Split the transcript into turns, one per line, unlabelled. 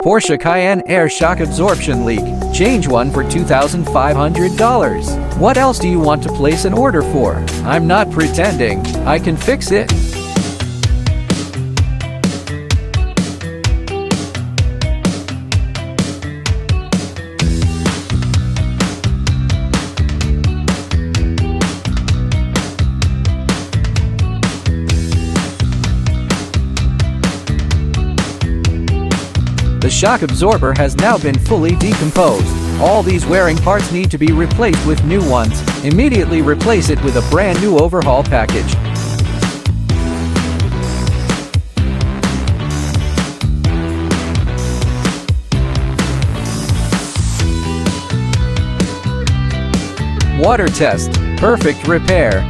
Porsche Cayenne air shock absorption leak. Change one for $2,500. What else do you want to place an order for? I'm not pretending. I can fix it. The shock absorber has now been fully decomposed. All these wearing parts need to be replaced with new ones. Immediately replace it with a brand new overhaul package. Water test. Perfect repair.